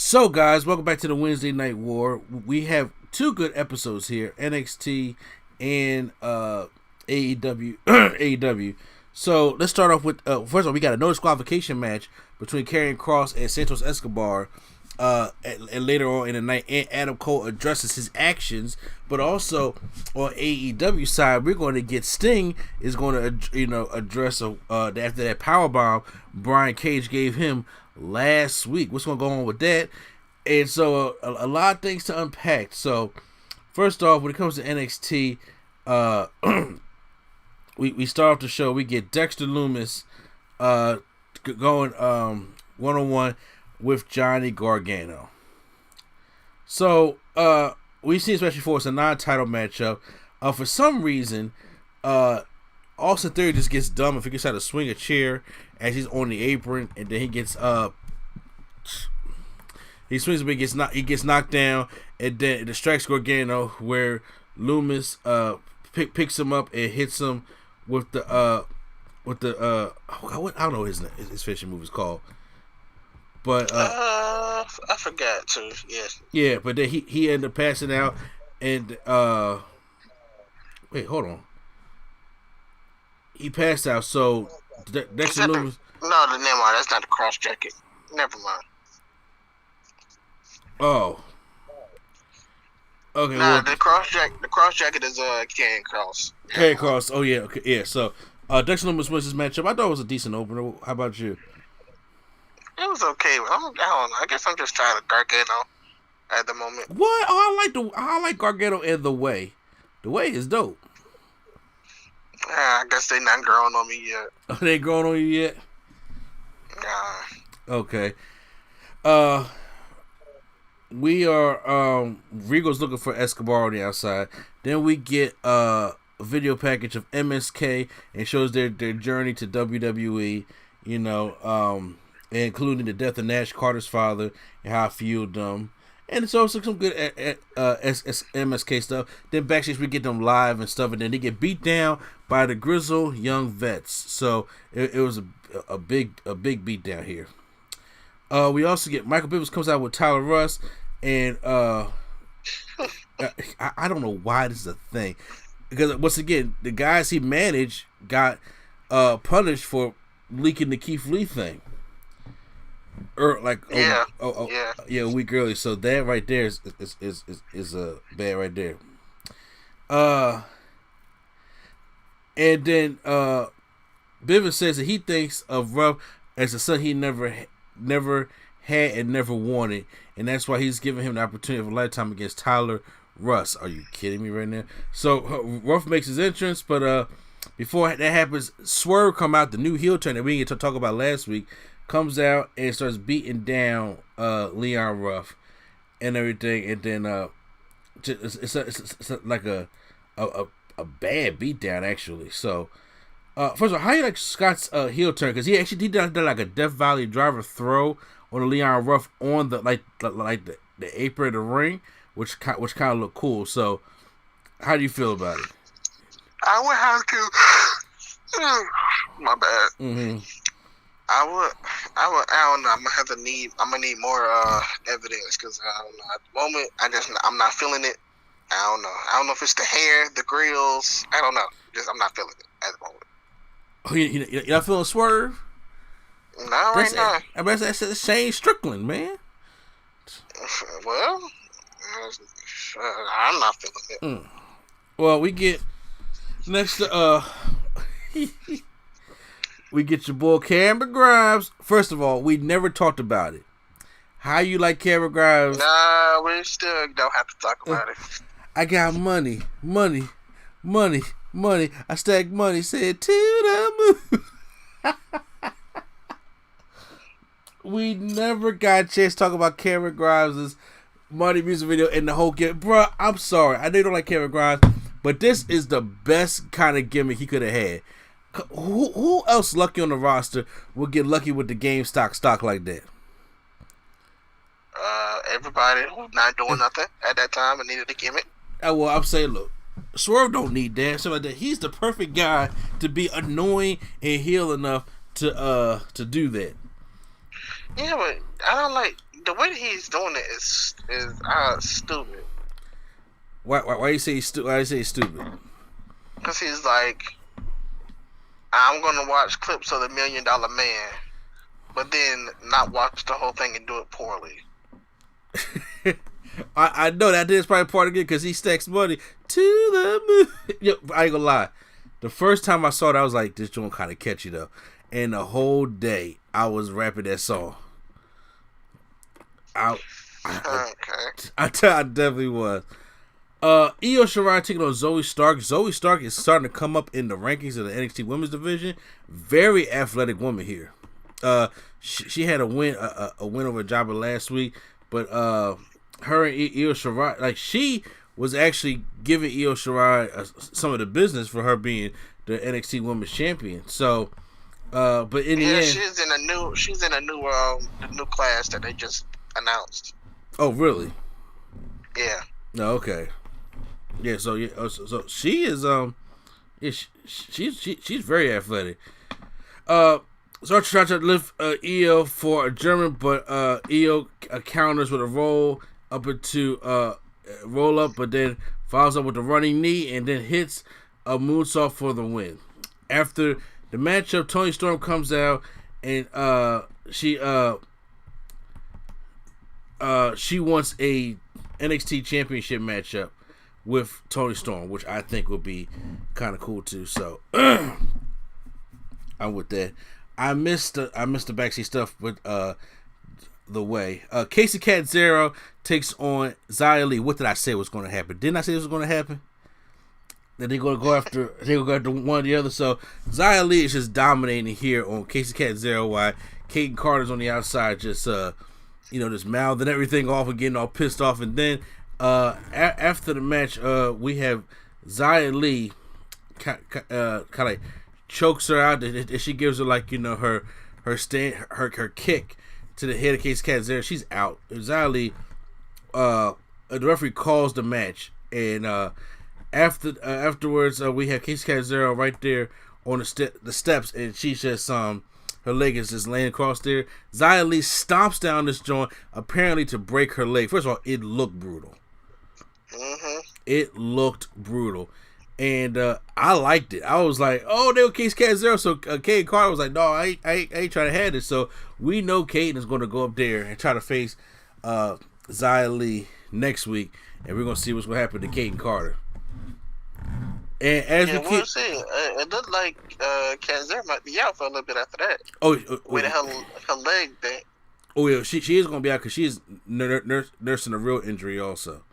So, guys, welcome back to the Wednesday Night War. We have two good episodes here, NXT and AEW. AEW. So, let's start off with, first of all, we got a no disqualification match between Karrion Kross and Santos Escobar. And later on in the night, Adam Cole addresses his actions, but also on AEW side, we're going to get Sting is going to address after that powerbomb Brian Cage gave him last week. What's going to go on with that? And so a lot of things to unpack. So first off, when it comes to NXT, we start off the show. We get Dexter Lumis going one-on-one with Johnny Gargano. So we see, especially for it's a non-title matchup. For some reason, Austin Theory just gets dumb and figures out to swing a chair as he's on the apron, and then he swings, but he gets knocked down, and then it distracts Gargano, where Lumis picks him up and hits him with the I don't know what his finishing move is called. But I forgot too. Yes. Yeah, but then he ended up passing out, and wait, hold on. He passed out. So Dexter Lumis. No, never mind. That's not the cross jacket. Never mind. Oh. Okay. Nah, well, the cross jacket is Karrion Kross. Karrion Kross. Oh yeah. Okay. Yeah. So Dexter Lumis wins this matchup. I thought it was a decent opener. How about you? It was okay. I don't know. I guess I'm just tired of Gargano at the moment. What? Oh, I like Gargano and the Way. The Way is dope. I guess they not growing on me yet. Oh, they ain't growing on you yet? Nah. Okay. We are Regal's looking for Escobar on the outside. Then we get a video package of MSK and shows their journey to WWE. Including the death of Nash Carter's father and how I fueled them. And it's also some good MSK stuff. Then backstage we get them live and stuff, and then they get beat down by the grizzled young vets. So it was a big beat down here. We also get Michael Bivens comes out with Tyler Russ, and I don't know why this is a thing, because once again the guys he managed got punished for leaking the Keith Lee thing. A week earlier. So that right there is bad right there. And then Bivens says that he thinks of Ruff as a son he never had and never wanted, and that's why he's giving him the opportunity of a lifetime against Tyler Russ. Are you kidding me right now? So Ruff makes his entrance, but before that happens, Swerve come out, the new heel turn that we didn't get to talk about last week. Comes out and starts beating down Leon Ruff and everything, and then it's like a bad beatdown actually. So first of all, how you like Scott's heel turn? Because he did like a Death Valley driver throw on Leon Ruff on the the apron of the ring, which kind of looked cool. So how do you feel about it? I would have to. My bad. Mm-hmm. I don't know. I'm gonna need more evidence, because I don't know. At the moment, I'm not feeling it. I don't know. I don't know if it's the hair, the grills. I don't know. I'm not feeling it at the moment. Oh, you're not feeling Swerve? No, right now. I mean, that's Shane Strickland, man. Well, I'm not feeling it. Well, we get next to we get your boy Cameron Grimes. First of all, we never talked about it. How you like Cameron Grimes? Nah, we still don't have to talk about it. I got money. I stack money. Said to the moon. We never got a chance to talk about Cameron Grimes' money music video and the whole game. Bruh, I'm sorry. I know you don't like Cameron Grimes, but this is the best kind of gimmick he could have had. Who else lucky on the roster will get lucky with the GameStop stock like that? Everybody who's not doing nothing at that time and needed a gimmick. Well, I'm saying, look, Swerve don't need that. Something like that. He's the perfect guy to be annoying and heel enough to do that. Yeah, but I don't like the way that he's doing it is stupid. Why you say he's stupid? Why you say he's stupid? Because he's like, I'm gonna watch clips of the $1 Million Man, but then not watch the whole thing and do it poorly. I know that is probably part of it because he stacks money to the moon. Yo, I ain't gonna lie. The first time I saw it, I was like, this joint kind of catchy though. And the whole day, I was rapping that song. I definitely was. Io Shirai taking on Zoe Stark. Zoe Stark is starting to come up in the rankings of the NXT Women's Division. Very athletic woman here. She had a win over Jabba last week, but her and Io Shirai, like she was actually giving Io Shirai some of the business for her being the NXT Women's Champion. So, but in the end, she's in a new class that they just announced. Oh, really? Yeah. No, okay. Yeah, so she is she's very athletic. So I tried to lift Io for a German, but Io counters with a roll up into roll up, but then follows up with a running knee and then hits a moonsault for the win. After the matchup, Toni Storm comes out and she wants a NXT Championship matchup with Toni Storm, which I think would be kind of cool too. So I'm with that. I missed the backstage stuff with the way Casey Catanzaro takes on Xia Li. What did I say was going to happen? Didn't I say this was going to happen? That they're going to go after one or the other. So Xia Li is just dominating here on Casey Catanzaro, while Kaden Carter's on the outside, just just mouthing everything off and getting all pissed off. And then after the match, we have Xia Li kind of like chokes her out. And she gives her her kick to the head of Casey Catanzaro. She's out. Xia Li, the referee calls the match, and afterwards we have Casey Catanzaro right there on the steps, and she's just her leg is just laying across there. Xia Li stomps down this joint, apparently to break her leg. First of all, it looked brutal. Mm-hmm. It looked brutal. And I liked it. I was like, oh, they were Casey Catanzaro. So Kaden Carter was like, no, I ain't trying to have this. So we know Kaden is going to go up there and try to face Xia Li next week. And we're going to see what's going to happen to Kaden Carter. And as we'll see. It looked like Catanzaro might be out for a little bit after that. With her leg bent. Oh yeah, she is going to be out because she's nursing a real injury also.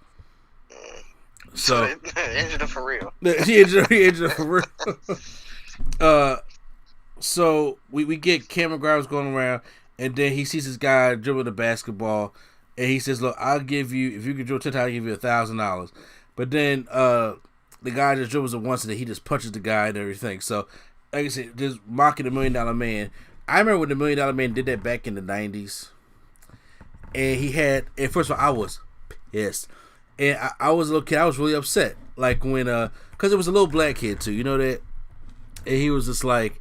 So injured her for real. She injured her for real. So we get Cameron Grimes going around, and then he sees this guy dribble the basketball, and he says, "Look, I'll give you, if you can dribble 10 times, I'll give you $1,000." But then the guy just dribbles it once, and then he just punches the guy and everything. So, like I said, just mocking the $1 Million Man. I remember when the $1 Million Man did that back in the 90s. And first of all, I was pissed. And I was a little kid, I was really upset. Like when, because it was a little black kid too, you know that? And he was just like,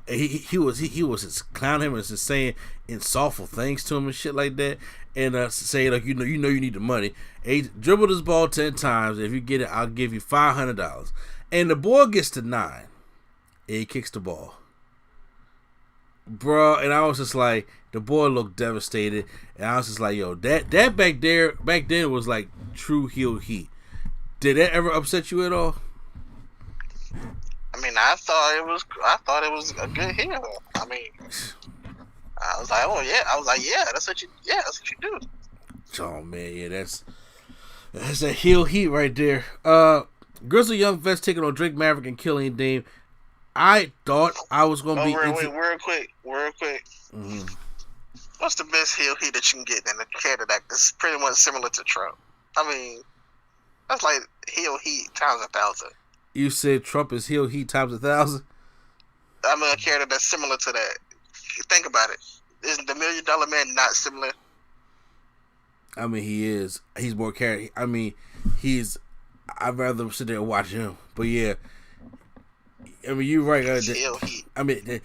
he was just clowning him and just saying insultful things to him and shit like that. And saying like, you know you need the money. And he dribbled his ball 10 times. If you get it, I'll give you $500. And the boy gets to 9. And he kicks the ball. Bruh, and I was just like, the boy looked devastated, and I was just like, yo, that back then was like true heel heat. Did that ever upset you at all? I mean, I thought it was a good heel. I mean, I was like, oh yeah, that's what you do. Oh man, yeah, that's a heel heat right there. Grizzly Young Vets taking on Drake Maverick and Killian Dane. I thought I was gonna be real quick. Mm-hmm. What's the best heel heat that you can get in a character that's pretty much similar to Trump? I mean, that's like heel heat times 1,000. You said Trump is heel heat times 1,000? I mean, a character that's similar to that. Think about it. Isn't the $1 Million Man not similar? I mean, he is. He's more character. I mean, I'd rather sit there and watch him. But yeah. I mean, you're right. Heel heat. I mean,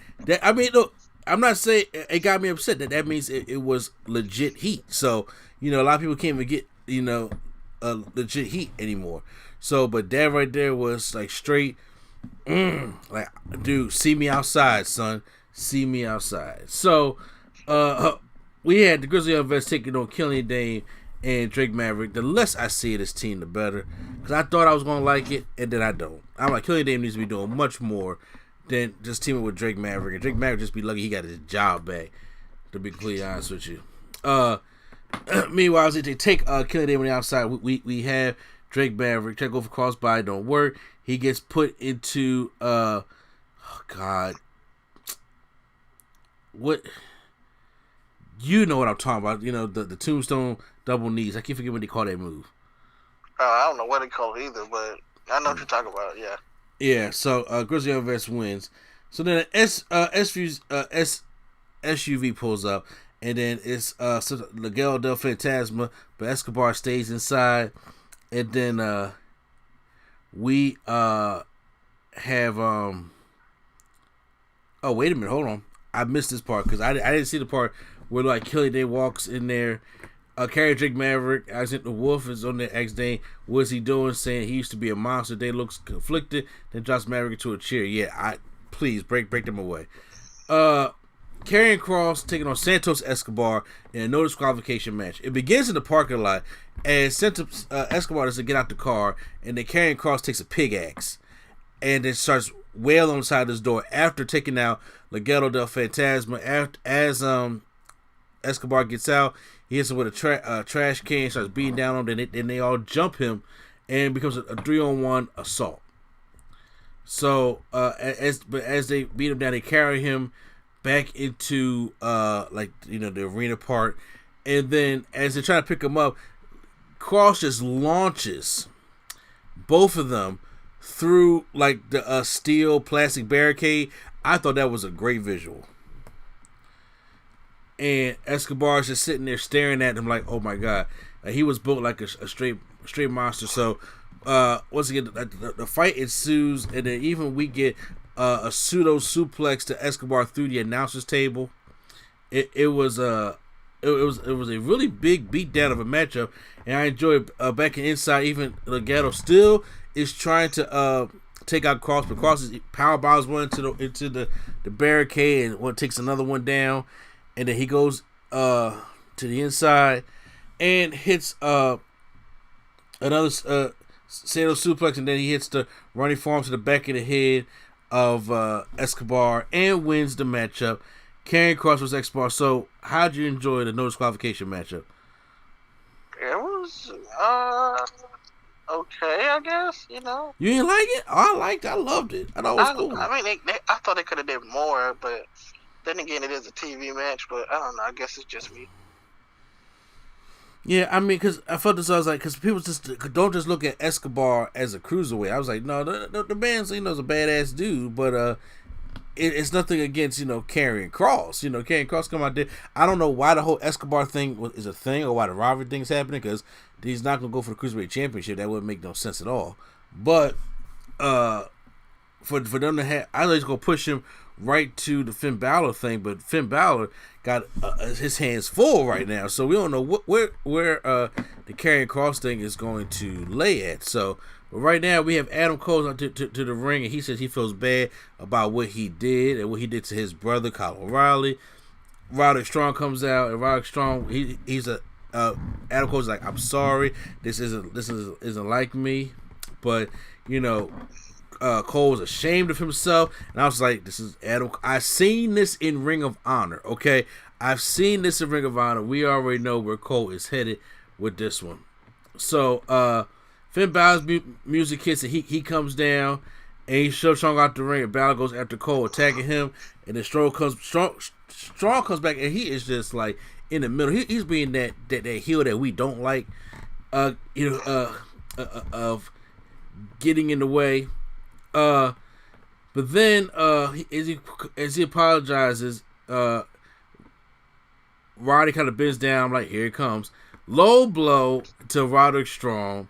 look, I'm not saying it got me upset. That means it was legit heat. So a lot of people can't even get legit heat anymore. So, but that right there was like straight. Like, dude, see me outside, son. See me outside. So, we had the Grizzly Young Vets taking on Killian Dane and Drake Maverick. The less I see of this team, the better. Because I thought I was going to like it, and then I don't. I'm like, Killian Dane needs to be doing much more than just teaming with Drake Maverick. And Drake Maverick just be lucky he got his job back, to be completely honest with you. Meanwhile, as they take Killian Dane on the outside, we have Drake Maverick try to go for crossbody, don't work. He gets put into oh God, what, you know what I'm talking about? The tombstone double knees. I can't forget what they call that move. I don't know what they call it either, but I know what you're talking about. Yeah. Yeah. So Grizzly Young Vets wins. So then SUV pulls up, and then it's Miguel del Fantasma, but Escobar stays inside, and then we have oh, wait a minute, hold on, I missed this part because I didn't see the part where like Killian Dane walks in there, carry Drake Maverick. Alexander Wolf is on there. X Dane, what's he doing? Saying he used to be a monster. Dane looks conflicted. Then drops Maverick into a chair. Yeah, please break them away. Karrion Kross taking on Santos Escobar in a no disqualification match. It begins in the parking lot as Santos Escobar doesn't get out the car, and then Karrion Kross takes a pig axe and then starts wailing on the side of his door after taking out Legado del Fantasma. As Escobar gets out, he hits him with a trash can, starts beating down on him, then they all jump him, and it becomes a 3-on-1 assault. So as they beat him down, they carry him back into the arena part, and then as they're trying to pick him up, Kross just launches both of them through like the steel plastic barricade. I thought that was a great visual, and Escobar's just sitting there staring at him like, oh my god, he was built like a straight monster. So once again, the fight ensues, and then even we get a pseudo suplex to Escobar through the announcer's table. It was a really big beatdown of a matchup, and I enjoyed back and inside. Even Legado still is trying to take out Kross, but Kross is power bombs one into the barricade, and one takes another one down, and then he goes to the inside and hits another Santos suplex, and then he hits the running forearm to the back of the head of Escobar and wins the matchup. Karrion Kross versus Escobar. So, how'd you enjoy the no disqualification matchup? It was okay, I guess. You didn't like it? Oh, I liked it. I loved it. I thought it was cool. I mean, I thought they could have did more, but then again, it is a TV match. But I don't know. I guess it's just me. Yeah, I mean, because I felt this, I was like, because people just don't just look at Escobar as a cruiserweight. I was like, no, the man's, is a badass dude, but it's nothing against, Karrion Kross. Karrion Kross come out there. I don't know why the whole Escobar thing is a thing, or why the rivalry thing is happening, because he's not going to go for the Cruiserweight Championship. That wouldn't make no sense at all. But for them to have, I was just going to push him right to the Finn Balor thing, but Finn Balor got his hands full right now, so we don't know where the Karrion Kross thing is going to lay at. So, but right now we have Adam Cole out to the ring, and he says he feels bad about what he did and what he did to his brother Kyle O'Reilly. Roderick Strong comes out, and Roderick Strong he's Adam Cole's like, I'm sorry, this isn't like me, but Cole was ashamed of himself, and I was like, this is Adam. I've seen this in Ring of Honor, okay? I've seen this in Ring of Honor. We already know where Cole is headed with this one. So, Finn Balor's music hits, and he comes down, and he shoves Strong out the ring, and Balor goes after Cole, attacking him, and then Strong comes back, and he is just like in the middle. He's being that heel that we don't like, of getting in the way. But then as he apologizes, Roddy kind of bends down, like, here it comes. Low blow to Roderick Strong,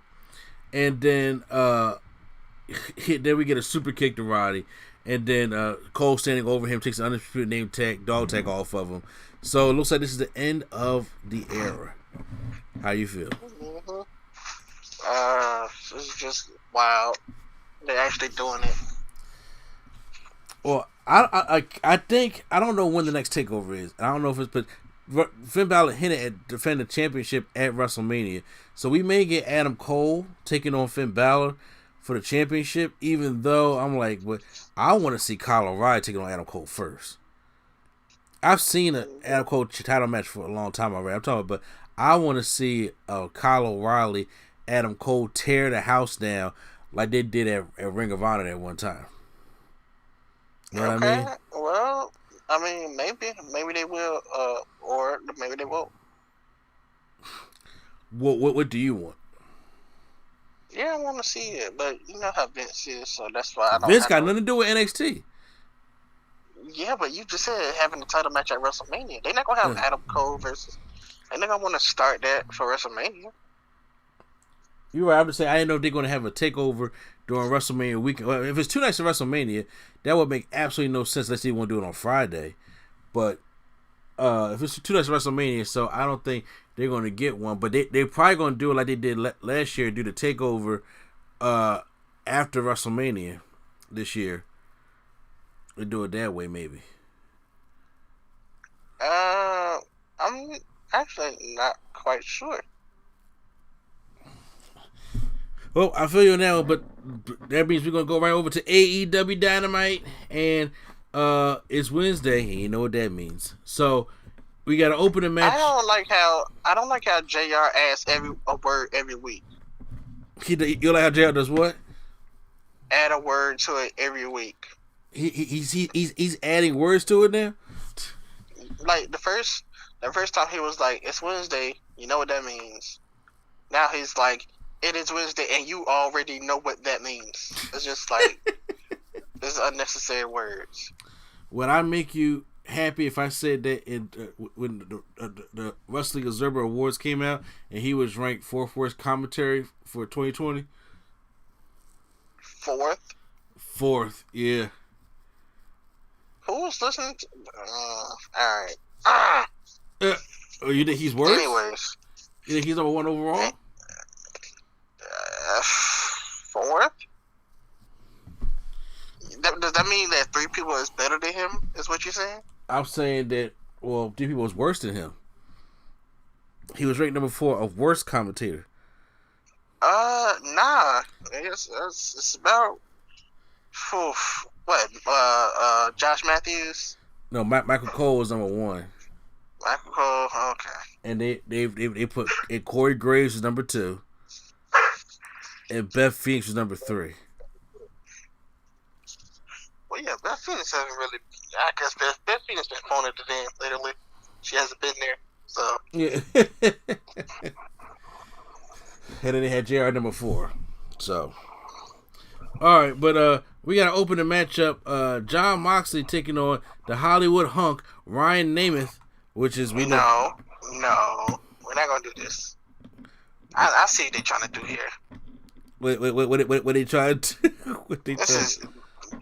and then then we get a super kick to Roddy, and then Cole standing over him takes the undisputed name tag, dog tag off of him. So it looks like this is the end of the era. How you feel? Mm-hmm. This is just wild. They're actually doing it. Well, I think I don't know when the next takeover is. I don't know if it's but Finn Balor hinted at defending the championship at WrestleMania, so we may get Adam Cole taking on Finn Balor for the championship. Even though I'm like, but I want to see Kyle O'Reilly taking on Adam Cole first. I've seen an Adam Cole title match for a long time already. I'm talking, but I want to see Kyle O'Reilly, Adam Cole tear the house down like they did at Ring of Honor at one time. You know what I mean? Well, I mean, maybe they will, or maybe they won't. What do you want? Yeah, I want to see it, but you know how Vince is, so that's why I don't. Vince got nothing to do with NXT. Yeah, but you just said having the title match at WrestleMania. They're not gonna have Adam Cole versus. They're not gonna want to start that for WrestleMania. You're right. I'm just saying I didn't know if they're gonna have a takeover during WrestleMania weekend. Well, if it's 2 nights of WrestleMania, that would make absolutely no sense unless they want to do it on Friday. But if it's 2 nights of WrestleMania, so I don't think they're going to get one. But they're probably going to do it like they did last year, do the takeover after WrestleMania this year. They do it that way, maybe. I'm actually not quite sure. Well, I feel you now, but that means we're gonna go right over to AEW Dynamite, and it's Wednesday, and you know what that means. So we got to open the match. I don't like how JR adds a word every week. You like how JR does what? Add a word to it every week. He's adding words to it now. Like the first time he was like, "It's Wednesday," you know what that means. Now he's like, "It is Wednesday," and you already know what that means. It's just like this is unnecessary words. Would I make you happy if I said that when the Wrestling Observer Awards came out and he was ranked 4th worst commentary for 2020? 4th? 4th, yeah. Who was listening to... alright. You think he's worse? Anyways. You think he's number 1 overall? 4th? Does that mean that 3 people is better than him? Is what you're saying? I'm saying that 3 people was worse than him. He was ranked number 4 of worst commentator. Nah. It's about Josh Matthews. No, Michael Cole was number 1. Michael Cole, okay. And they put Corey Graves was number 2. And Beth Phoenix was number 3. Well, yeah, Beth Phoenix hasn't really. I guess Beth Phoenix been phoning it in lately. She hasn't been there, so. Yeah. And then they had JR number 4. So. Alright, but we gotta open the matchup. Jon Moxley taking on the Hollywood hunk, Ryan Nemeth, which is we know. No. We're not gonna do this. I see what they're trying to do here. What they trying to do? This is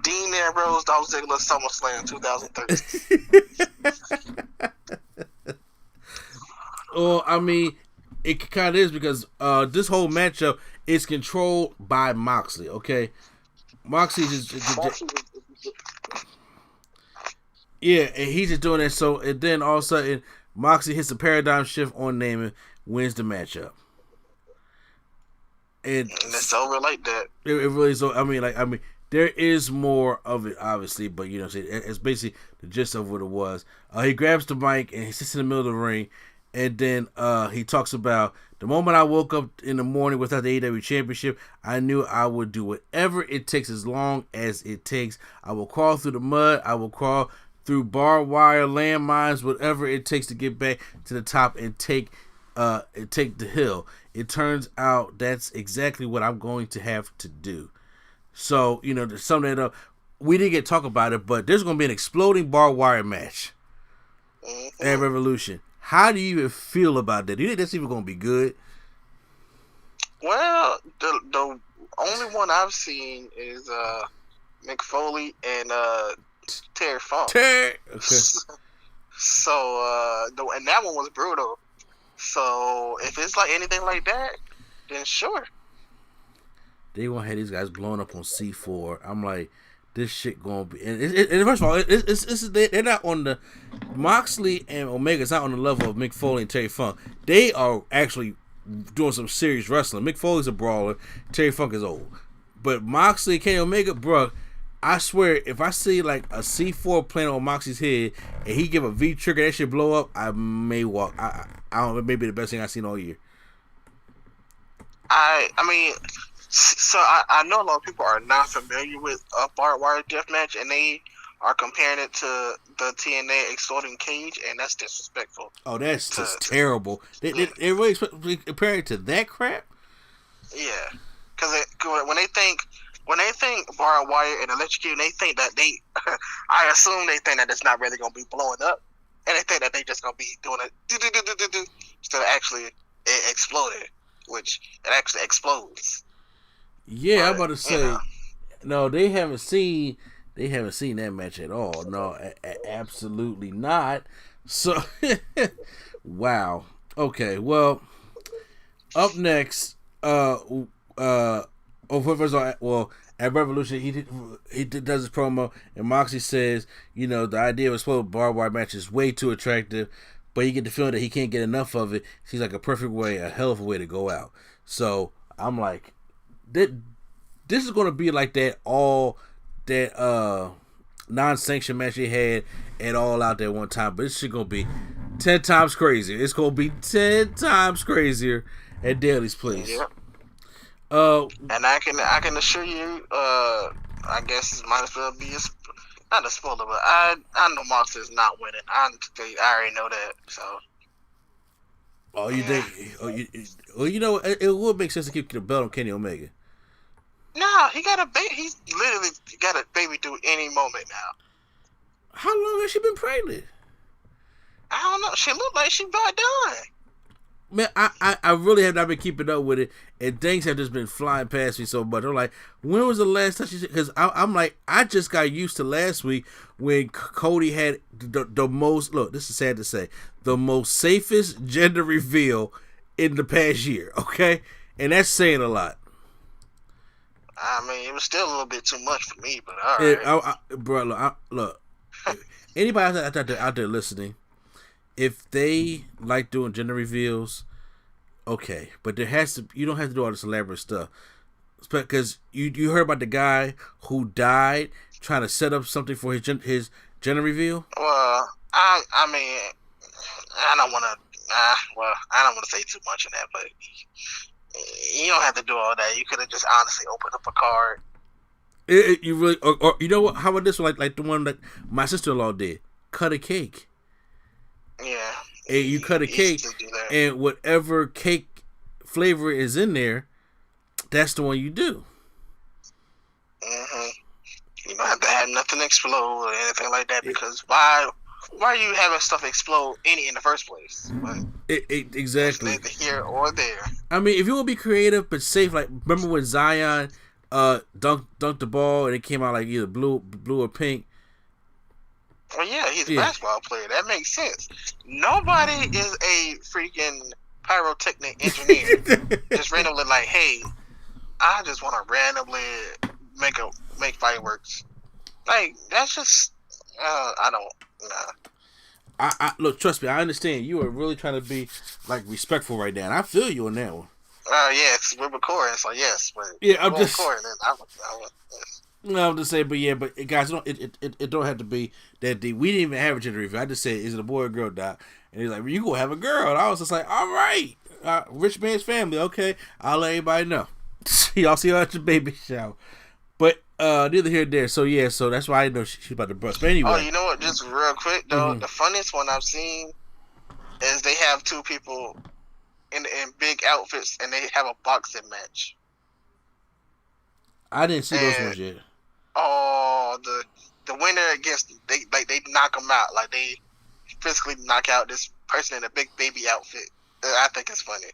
Dean Ambrose, Dolph Ziggler, SummerSlam 2013. Well, I mean, it kind of is because this whole matchup is controlled by Moxley. Okay, Moxley just yeah, and he's just doing that. So, and then all of a sudden, Moxley hits a paradigm shift on Naaman, wins the matchup. And it's over like that. It really is. I mean, there is more of it, obviously, but you know, it's basically the gist of what it was. He grabs the mic and he sits in the middle of the ring, and then he talks about the moment I woke up in the morning without the AEW Championship, I knew I would do whatever it takes as long as it takes. I will crawl through the mud. I will crawl through barbed wire, landmines, whatever it takes to get back to the top and take the hill. It turns out that's exactly what I'm going to have to do. So, you know, to sum that up, we didn't get to talk about it, but there's going to be an exploding barbed wire match at Revolution. How do you even feel about that? Do you think that's even going to be good? Well, the only one I've seen is Mick Foley, and Terry Funk. Okay. So, and that one was brutal. So, if it's like anything like that, then sure. They gonna have these guys blowing up on C4. I'm like, this shit gonna be. And first of all, they're not on the Moxley and Omega's not on the level of Mick Foley and Terry Funk. They are actually doing some serious wrestling. Mick Foley's a brawler. Terry Funk is old. But Moxley and Kenny Omega, bro, I swear, if I see like a C4 playing on Moxley's head and he give a V trigger, that shit blow up, I may walk. I don't know, it may be the best thing I've seen all year. I mean, so I know a lot of people are not familiar with a barbed wire deathmatch, and they are comparing it to the TNA Exploding Cage, and that's disrespectful. Oh, that's just terrible. They really compare it to that crap? Yeah, because when they think barbed wire and electrocuting, they think that I assume they think that it's not really going to be blowing up, and they think that they just going to be doing it instead of actually it exploding, which it actually explodes. Yeah, I'm about to say, no, they haven't seen that match at all. No, absolutely not. So, wow. Okay, well, up next, first of all, well, at Revolution, he does his promo, and Moxley says, you know, the idea of a exploded barbed wire match is way too attractive, but you get the feeling that he can't get enough of it. Seems like a hell of a way to go out. So I'm like, this is going to be like that non-sanctioned match they had at All Out there one time, but this shit going to be 10 times crazier. It's going to be 10 times crazier at Daily's Place. Yep. And I can assure you, I guess it might as well be not a spoiler, but I know Mox is not winning. I already know that. So. Oh, you think? Well, you know, it would make sense to keep the belt on Kenny Omega. No, he got a baby. He's literally got a baby due any moment now. How long has she been pregnant? I don't know. She looked like she about done. Man, I really have not been keeping up with it, and things have just been flying past me so much. I'm like, when was the last time she? Because I'm like, I just got used to last week when Cody had the most. Look, this is sad to say, the most safest gender reveal in the past year. Okay, and that's saying a lot. I mean, it was still a little bit too much for me, but all right. Bro, look. Anybody out there listening, if they like doing gender reveals, okay, but you don't have to do all this elaborate stuff, because you heard about the guy who died trying to set up something for his gender reveal. Well, I mean, I don't want to say too much of that, but you don't have to do all that. You could have just honestly opened up a card. You really, or you know what? How about this one? Like the one that my sister-in-law did. Cut a cake. Yeah. And you cut a cake, and whatever cake flavor is in there, that's the one you do. Mm-hmm. You don't have to have nothing explode or anything like that, because why are you having stuff explode in the first place? Exactly. It's neither here or there. I mean, if you want to be creative but safe, like remember when Zion dunked the ball and it came out like either blue or pink. Well, yeah, he's a basketball player. That makes sense. Nobody is a freaking pyrotechnic engineer. Just randomly like, hey, I just want to randomly make fireworks. Like, that's just I don't. I look, trust me, I understand. You are really trying to be like respectful right now, and I feel you on that one. Yes, we're recording, so yes, but yeah, I'm just recording. No, I'm just saying, but guys, it don't have to be that deep. We didn't even have a gender review. I just said, is it a boy or girl, Doc? And he's like, well, you gonna have a girl, and I was just like, all right, rich man's family, okay, I'll let everybody know. Y'all see her at your baby shower, but neither here nor there. So yeah, so that's why I know she's about to bust. But anyway, oh, you know what? Just real quick though, the funniest one I've seen is they have two people in big outfits and they have a boxing match. I didn't see those ones yet. Oh, the winner against they knock them out, like they physically knock out this person in a big baby outfit. I think it's funny.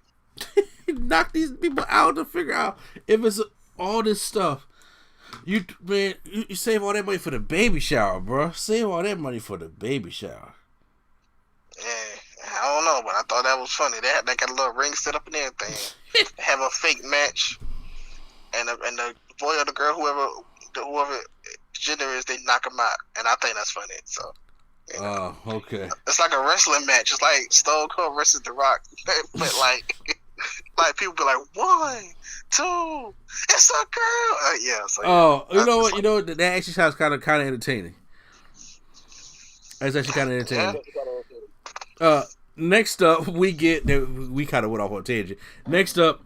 Knock these people out to figure out if it's all this stuff. You save all that money for the baby shower, bro. Save all that money for the baby shower. Yeah, I don't know, but I thought that was funny. They got a little ring set up and everything. They have a fake match, and the boy or the girl, whoever gender is, they knock them out, and I think that's funny. So. You know, okay. It's like a wrestling match. It's like Stone Cold versus The Rock, but like people be like 1, 2, it's a girl. Yeah. So, you know what? You know that actually sounds kind of entertaining. That's actually kind of entertaining. Next up, we kind of went off on a tangent. Next up,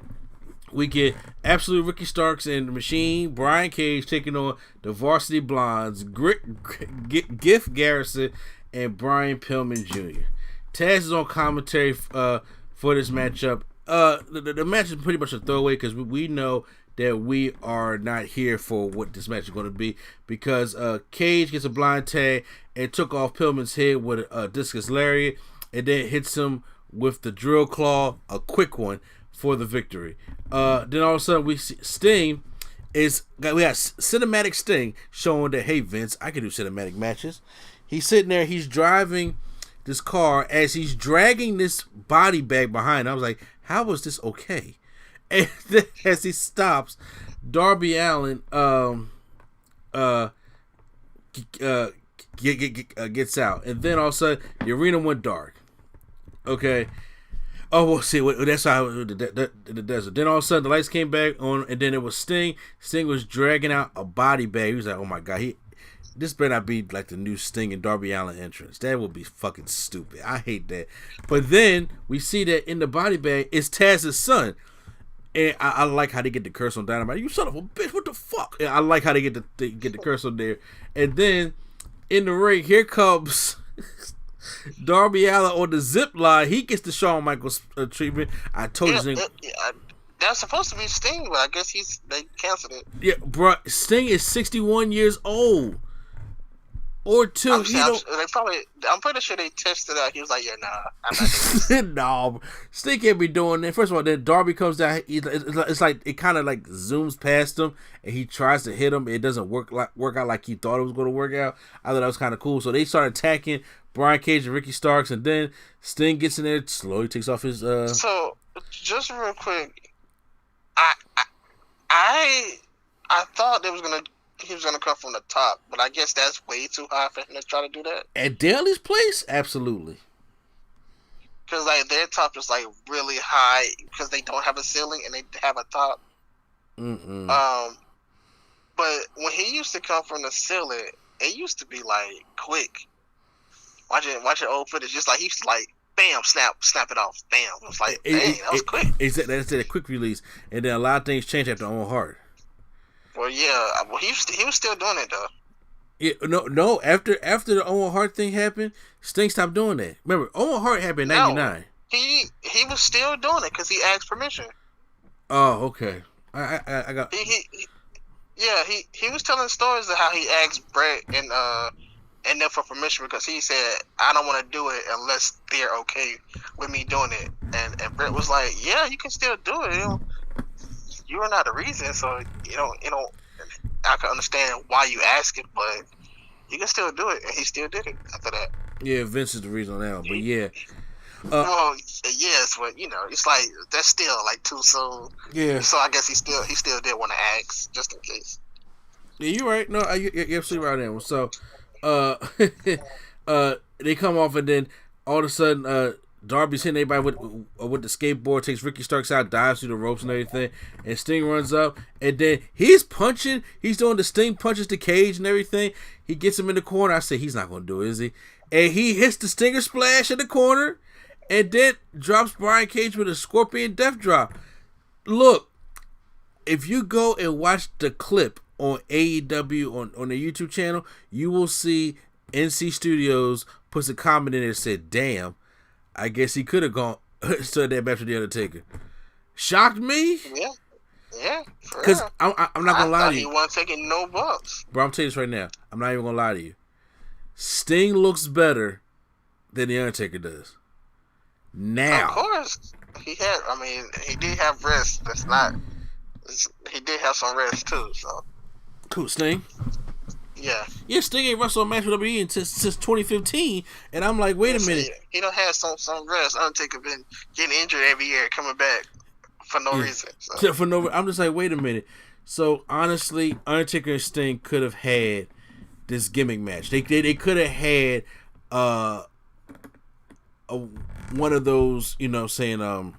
we get Absolute Ricky Starks and the Machine, Brian Cage taking on the Varsity Blondes, Giff Garrison, and Brian Pillman Jr. Taz is on commentary for this matchup. The match is pretty much a throwaway because we know that we are not here for what this match is going to be, because Cage gets a blind tag and took off Pillman's head with a discus lariat and then hits him with the drill claw, a quick one, for the victory. Then all of a sudden we see Sting we have cinematic Sting showing that, hey Vince, I can do cinematic matches. He's sitting there, he's driving this car as he's dragging this body bag behind him. I was like, how was this okay? And then as he stops, Darby Allin gets out, and then all of a sudden the arena went dark. Okay. Oh, well, see, that's how the desert. Then all of a sudden, the lights came back on, and then it was Sting. Sting was dragging out a body bag. He was like, oh, my God. This better not be like the new Sting and Darby Allin entrance. That would be fucking stupid. I hate that. But then we see that in the body bag is Taz's son. And I like how they get the curse on Dynamite. You son of a bitch, what the fuck? And I like how they get the curse on there. And then in the ring, here comes Darby Allin on the zip line. He gets the Shawn Michaels treatment. I told you. That's supposed to be Sting, but I guess they canceled it. Yeah, bro. Sting is 61 years old. Or 2. I'm pretty sure they tested out. He was like, yeah, nah, I'm not doing this. No, Sting can't be doing that. First of all, then Darby comes down. It's like it kind of like zooms past him, and he tries to hit him. It doesn't work out like he thought it was going to work out. I thought that was kind of cool. So they start attacking Brian Cage and Ricky Starks, and then Sting gets in there, slowly takes off his. So just real quick, I thought he was gonna come from the top, but I guess that's way too high for him to try to do that. At Daly's place, absolutely. Because like their top is like really high because they don't have a ceiling and they have a top. Mm-mm. But when he used to come from the ceiling, it used to be like quick. Watching old footage, just like he used to like bam, snap it off, bam. It was like, dang, that was quick. That's a quick release, and then a lot of things change after Owen Hart. Well, yeah, he was still doing it though. Yeah, no. After the Owen Hart thing happened, Sting stopped doing that. Remember, Owen Hart happened in '99. He was still doing it because he asked permission. Oh, okay. I got. He was telling stories of how he asked Brett and them for permission because he said, I don't want to do it unless they're okay with me doing it. And Brett was like, yeah, you can still do it. You are not a reason, so you know. I can understand why you ask it, but you can still do it, and he still did it after that. Yeah, Vince is the reason on that one, but yeah. Well, yes, but it's like that's still like too soon. Yeah. So I guess he still did want to ask just in case. Yeah, you're right. No, you're absolutely right on that one. So, they come off, and then all of a sudden, Darby's hitting everybody with the skateboard, takes Ricky Starks out, dives through the ropes and everything, and Sting runs up, and then he's punching, he's doing the Sting punches to Cage and everything. He gets him in the corner. I said, he's not going to do it, is he? And he hits the Stinger Splash in the corner, and then drops Brian Cage with a Scorpion Death Drop. Look, if you go and watch the clip on AEW on the YouTube channel, you will see NC Studios puts a comment in there that said, damn, I guess he could have gone started that match with The Undertaker. Shocked me. Yeah. Because I'm not gonna lie to you. He wasn't taking no bumps. Bro, I'm telling you this right now. I'm not even gonna lie to you. Sting looks better than The Undertaker does. Now, of course, he did have rest. He did have some rest too. So Cool, Sting. Yeah. Yeah, Sting ain't wrestled a match with WWE since 2015, and I'm like, wait a minute. He don't have some rest. Undertaker been getting injured every year, coming back for no reason. So. I'm just like, wait a minute. So honestly, Undertaker and Sting could have had this gimmick match. They could have had one of those, saying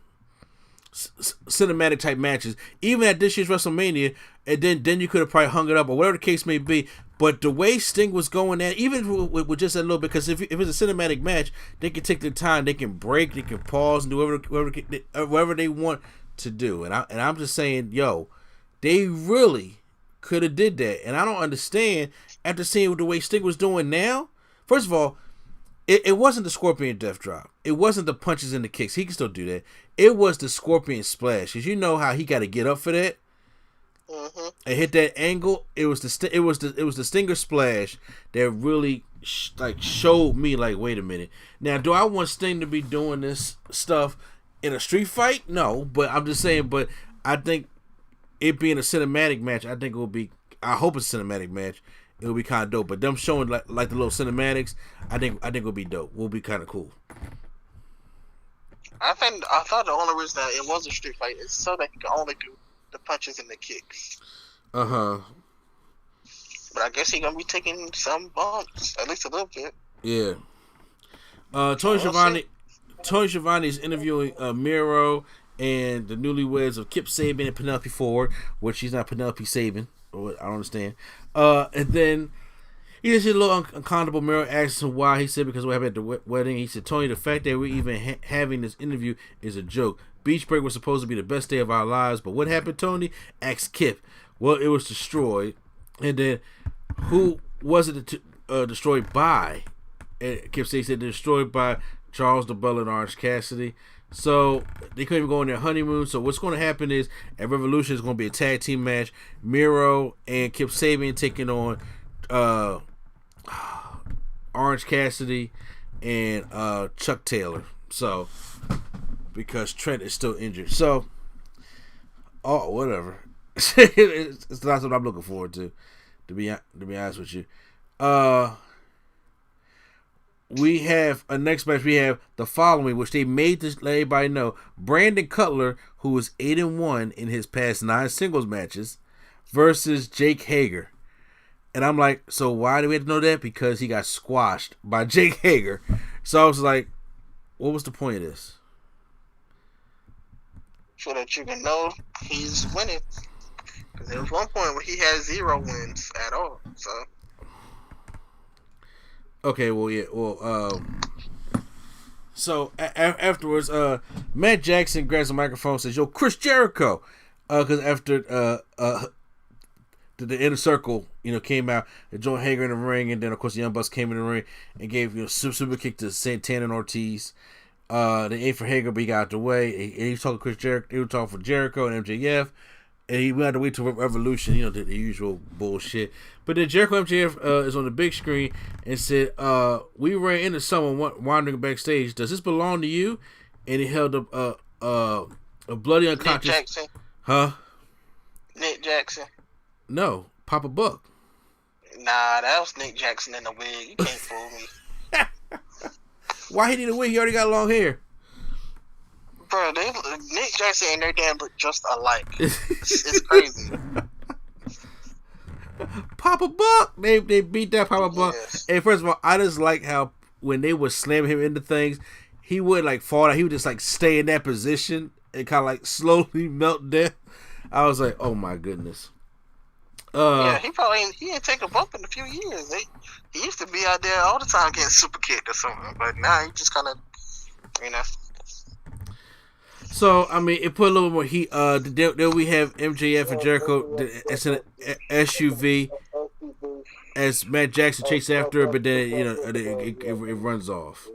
cinematic type matches, even at this year's WrestleMania, and then you could have probably hung it up or whatever the case may be. But the way Sting was going at, even with just a little bit, because if it's a cinematic match, they can take their time, they can break, they can pause, and do whatever they want to do. And I'm just saying, yo, they really could have did that, and I don't understand after seeing the way Sting was doing now. First of all, it wasn't the Scorpion Death Drop. It wasn't the punches and the kicks. He can still do that. It was the Scorpion Splash, because you know how he got to get up for that. Mm-hmm. And hit that angle. It was the Stinger Splash that really showed me like, wait a minute. Now, do I want Sting to be doing this stuff in a street fight? No, but I'm just saying. But I think it being a cinematic match, I think it will be. I hope it's a cinematic match. It'll be kind of dope. But them showing like the little cinematics, I think it'll be dope. Will be kind of cool. I thought the only reason that it was a street fight is so that he could only do the punches and the kicks. Uh-huh. But I guess he's gonna be taking some bumps, at least a little bit. Yeah. Tony Schiavone is interviewing Miro and the newlyweds of Kip Sabian and Penelope Ford, which she's not Penelope Sabian. I don't understand. And then he just a little uncomfortable. Miro asks him why. He said because what happened at the wedding. He said, Tony, the fact that we're even having this interview is a joke. Beach break was supposed to be the best day of our lives, but what happened, Tony? Asked Kip. Well, it was destroyed. And then, who was it destroyed by? And Kip said destroyed by Charles DeBella and Orange Cassidy. So, they couldn't even go on their honeymoon. So, what's going to happen is, at Revolution, it's going to be a tag team match. Miro and Kip Sabian taking on Orange Cassidy and Chuck Taylor. So, because Trent is still injured. So, whatever. It's not what I'm looking forward to be honest with you. We have a next match. We have the following, which they made to let everybody know. Brandon Cutler, who was 8-1 in his past 9 singles matches, versus Jake Hager. And I'm like, so why do we have to know that? Because he got squashed by Jake Hager. So I was like, what was the point of this? So that you can know he's winning. Because there was one point where he had 0 wins at all. Okay, well, yeah. Well, so afterwards, Matt Jackson grabs the microphone and says, yo, Chris Jericho. Because after the Inner Circle, came out and joined Hager in the ring, and then, of course, the Young Bucks came in the ring and gave, super kick to Santana and Ortiz. They aimed for Hager, but he got out the way. He was talking to Chris Jericho. He was talking for Jericho and MJF, and he had to wait till Revolution. The usual bullshit. But then Jericho and MJF is on the big screen and said, "We ran into someone wandering backstage. Does this belong to you?" And he held up a bloody unconscious. Nick Jackson. Huh? Nick Jackson. No, Papa Buck. Nah, that was Nick Jackson in the wig. You can't fool me. Why he need a wig? He already got long hair. Bro, Nick Jackson and their dad look just alike. It's crazy. Papa Buck. They beat that Papa Buck. Yes. And first of all, I just like how when they would slam him into things, he would fall down. He would just stay in that position and kind of slowly melt down. I was like, oh my goodness. Yeah, he didn't take a bump in a few years. He used to be out there all the time getting super kicked or something, but now he just kind of, So, it put a little more heat. Then we have MJF and Jericho. It's an SUV as Matt Jackson chases after it, but then, it runs off.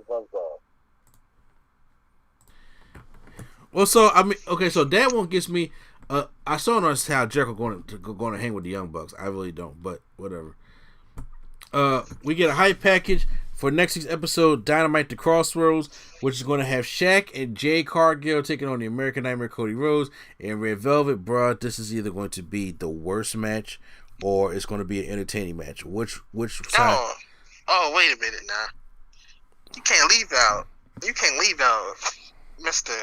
Well, so, okay, so that one gets me. I still don't understand how Jericho going to hang with the Young Bucks. I really don't, but whatever. We get a hype package for next week's episode, Dynamite the Crossroads, which is going to have Shaq and Jay Cargill taking on the American Nightmare Cody Rhodes and Red Velvet. Bruh, this is either going to be the worst match or it's going to be an entertaining match? Which side? Oh, wait a minute now. You can't leave out Mr.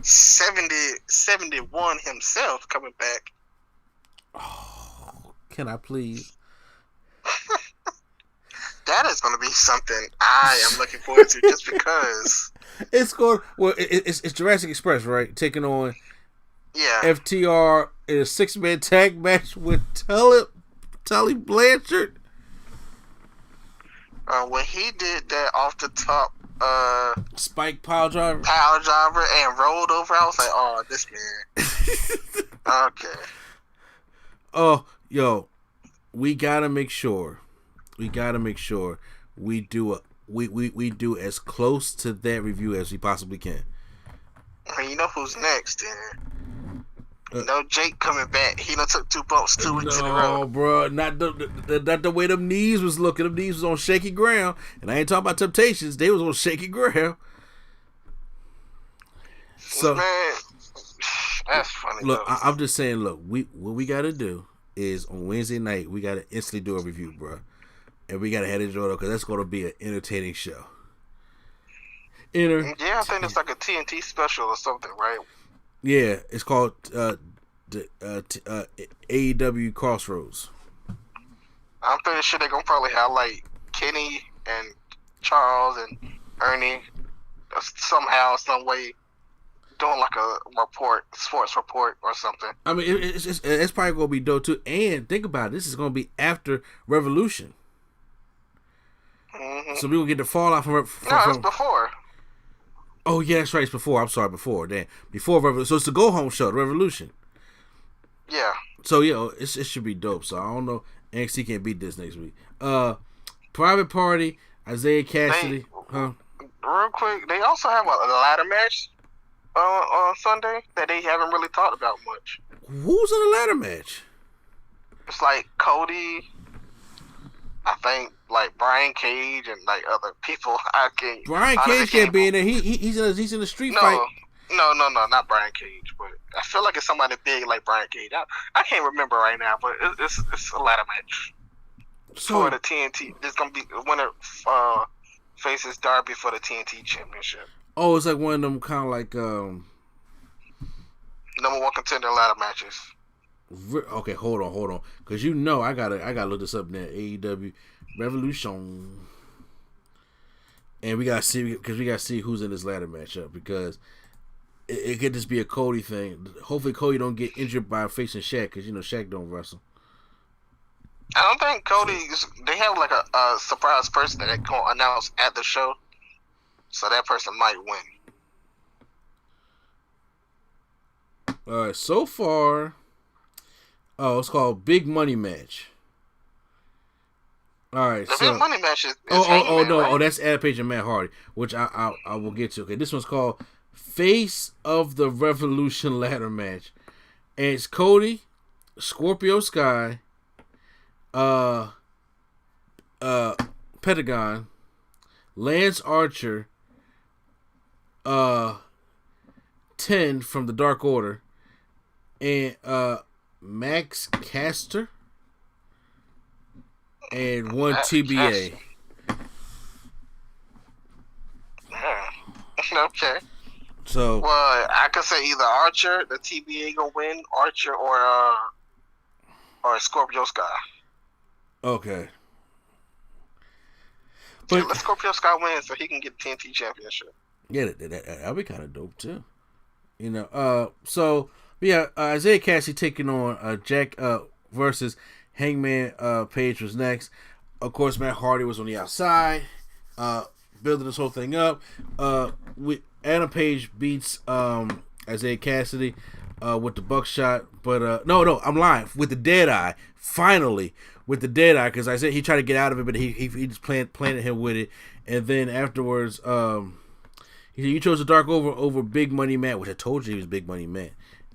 71 himself coming back. Oh, can I please? That is going to be something I am looking forward to, just because. It's Jurassic Express, right? Taking on FTR in a 6-man tag match with Tully Blanchard. When he did that off the top spike pile driver and rolled over, I was like, oh, this man. Okay. Oh, yo, we gotta make sure we do we do as close to that review as we possibly can. I mean, you know who's next, Jake coming back. He done took 2 bumps 2 weeks in a row. No, bro, not the way them knees was looking. Them knees was on shaky ground, and I ain't talking about Temptations. They was on shaky ground. So, man, that's funny. Look, I'm just saying. Look, what we gotta do is on Wednesday night we gotta instantly do a review, bro, and we gotta head to Jordan because that's gonna be an entertaining show. Yeah, I think it's like a TNT special or something, right? Yeah, it's called AEW Crossroads. I'm pretty sure they're gonna probably highlight Kenny and Charles and Ernie somehow, some way, doing like a sports report or something. I mean, it's probably gonna be dope too. And think about it, this is gonna be after Revolution, so we will get the fallout from. It's before. Oh yeah, that's right. It's before. I'm sorry, before. Damn, before Revolution. So it's the go home show, the Revolution. Yeah. So it should be dope. So I don't know. NXT can't beat this next week. Private Party, Isaiah Cassidy. Real quick, they also have a ladder match on Sunday that they haven't really talked about much. Who's in the ladder match? It's like Cody, I think, like Brian Cage and like other people. Brian Cage can't be in there. He's in the street fight. No, not Brian Cage. But I feel like it's somebody big like Brian Cage. I can't remember right now, but it's a ladder match for the TNT. There's gonna be winner faces Darby for the TNT Championship. Oh, it's like one of them kind of like number 1 contender ladder matches. Okay, hold on, because I gotta look this up now. AEW Revolution, and we gotta see who's in this ladder matchup, because it could just be a Cody thing. Hopefully Cody don't get injured by facing Shaq, because Shaq don't wrestle. I don't think they have like a surprise person that they can announce at the show, so that person might win. All right, so far. Oh, it's called Big Money Match. All right, the Big Money Match is no, right? Oh, that's Adam Page and Matt Hardy, which I will get to. Okay, this one's called Face of the Revolution Ladder Match, and it's Cody, Scorpio Sky, Pentagon, Lance Archer, 10 from the Dark Order, and Max Caster, and 1 TBA. Okay. So, well, I could say either Archer, the TBA gonna win, Archer or Scorpio Sky. Okay. But let Scorpio Sky win so he can get the TNT Championship. Yeah, that'd be kind of dope too. So yeah, Isaiah Cassidy taking on Jack versus Hangman Page was next. Of course, Matt Hardy was on the outside, building this whole thing up. Adam Page beats Isaiah Cassidy with the buckshot, but no, I'm lying. With the dead eye, finally with the dead eye, because Isaiah, he tried to get out of it, but he just planted him with it, and then afterwards, you chose the Dark over Big Money Matt, which I told you he was Big Money Matt.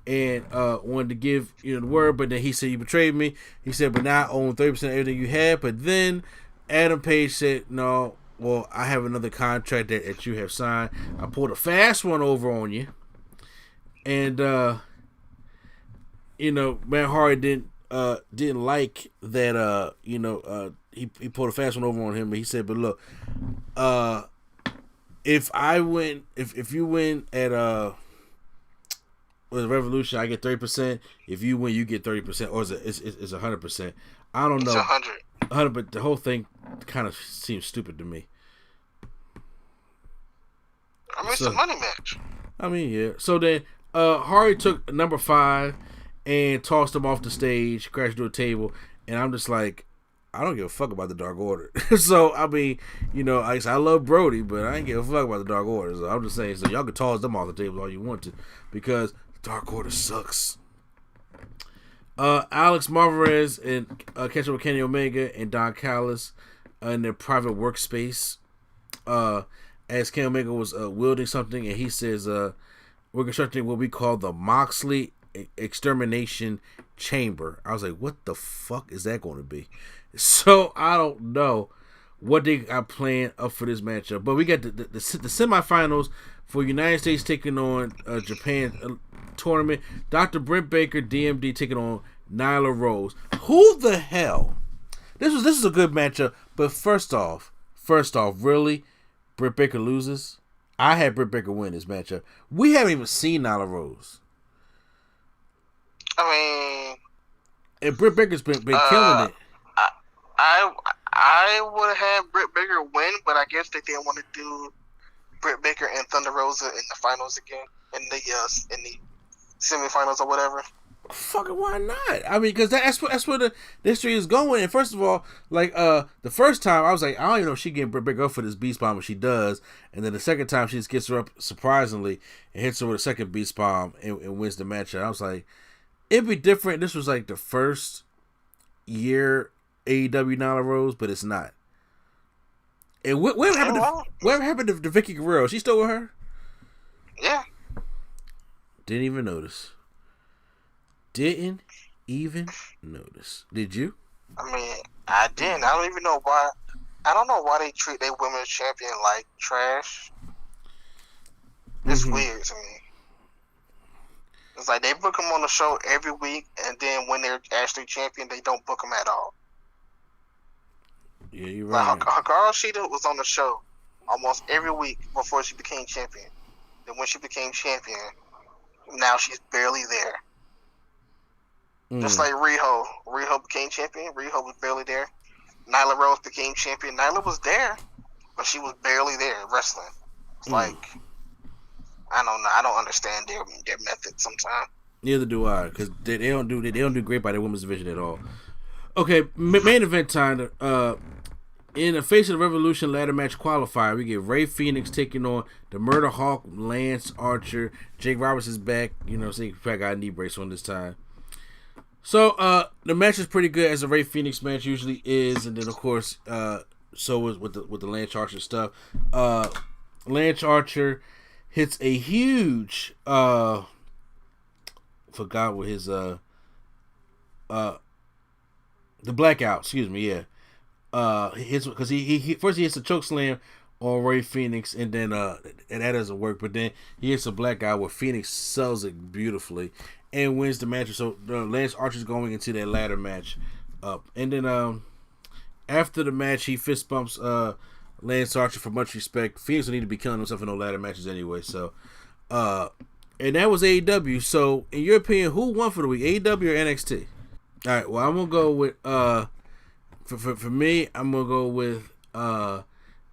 And wanted to give the word, but then he said, you betrayed me. He said, but now I own 30% of everything you had. But then Adam Page said, no, well, I have another contract that you have signed. I pulled a fast one over on you. And, Matt Hardy didn't didn't like that. He pulled a fast one over on him, and he said, "But look, if you win at with Revolution, I get 30%. If you win, you get 30%, or it's 100%. I don't know. It's 100, but the whole thing kind of seems stupid to me. I mean, it's a money match. I mean, yeah. So then, Hardy took number 5 and tossed him off the stage, crashed into a table, and I'm just like, I don't give a fuck about the Dark Order. So, I mean, I love Brody, but I ain't give a fuck about the Dark Order. So, I'm just saying, so y'all can toss them off the table all you want to, because the Dark Order sucks. Alex Marvarez and catch up with Kenny Omega and Don Callis in their private workspace. As Kenny Omega was wielding something, and he says, we're constructing what we call the Moxley Extermination Chamber. I was like, what the fuck is that going to be? So I don't know what they got planned up for this matchup. But we got the semifinals for United States taking on Japan tournament. Dr. Britt Baker, DMD, taking on Nyla Rose. Who the hell? This is a good matchup. But first off, really, Britt Baker loses? I had Britt Baker win this matchup. We haven't even seen Nyla Rose. I mean, and Britt Baker's been killing it. I would have had Britt Baker win, but I guess they didn't want to do Britt Baker and Thunder Rosa in the finals again, in the semifinals or whatever. Fucking why not? I mean, because that's where the history is going. And first of all, like the first time I was like, I don't even know if she getting Britt Baker up for this beast bomb, but she does. And then the second time she just gets her up surprisingly and hits her with a second beast bomb and wins the match. And I was like, it'd be different. This was like the first year AEW Nyla Rose, but it's not. And what happened to Vicky Guerrero? She still with her? Yeah. Didn't even notice. Didn't even notice. Did you? I mean, I didn't. I don't even know why. I don't know why they treat their women's champion like trash. It's weird to me. It's like they book them on the show every week, and then when they're actually champion, they don't book them at all. Yeah, you're right. Like Hikaru Shida was on the show almost every week before she became champion. Then when she became champion, now she's barely there. Just like Riho. Riho became champion. Riho was barely there. Nyla Rose became champion. Nyla was there, but she was barely there wrestling. It's like, I don't know. I don't understand their method sometimes. Neither do I, because they don't do great by their women's division at all. Okay, main event time. In the Face of the Revolution ladder match qualifier, we get Rey Fenix taking on the Murder Hawk, Lance Archer. Jake Roberts is back. So he probably got a knee brace on this time. So the match is pretty good, as a Rey Fenix match usually is, and then of course, so is with the Lance Archer stuff. Lance Archer hits a huge forgot what his the blackout. Excuse me, yeah. Hits because he first he hits a choke slam on Rey Fenix, and then and that doesn't work. But then he hits a blackout where Phoenix sells it beautifully and wins the match. So Lance Archer's going into that ladder match up, and then after the match he fist bumps Lance Archer for much respect. Phoenix will need to be killing himself in no ladder matches anyway. So and that was AEW. So in your opinion, who won for the week, AEW or NXT? All right. Well, I'm gonna go with for me, I'm gonna go with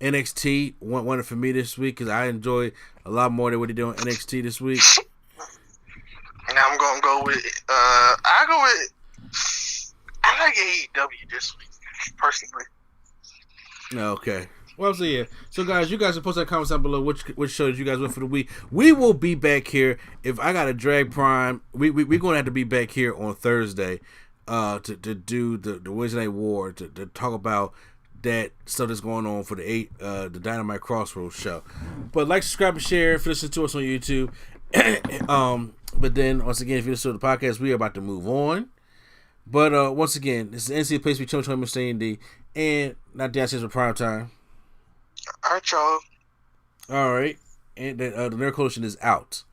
NXT. Won it for me this week because I enjoyed a lot more than what they did on NXT this week. And I'm gonna go with I like AEW this week personally. Okay. Well, so yeah. So guys, you guys can post that comment down below which shows you guys went for the week. We will be back here. If I got a drag prime, we're gonna have to be back here on Thursday. To do the Wednesday Night War to talk about that stuff that's going on for the Dynamite Crossroads show. But like, subscribe, and share if you listen to us on YouTube. But then once again, if you listen to the podcast, we are about to move on. But once again, this is NC Place we Chum Chum and D, and not the for prime time. All right, y'all. All right, and the Nerd Coalition is out.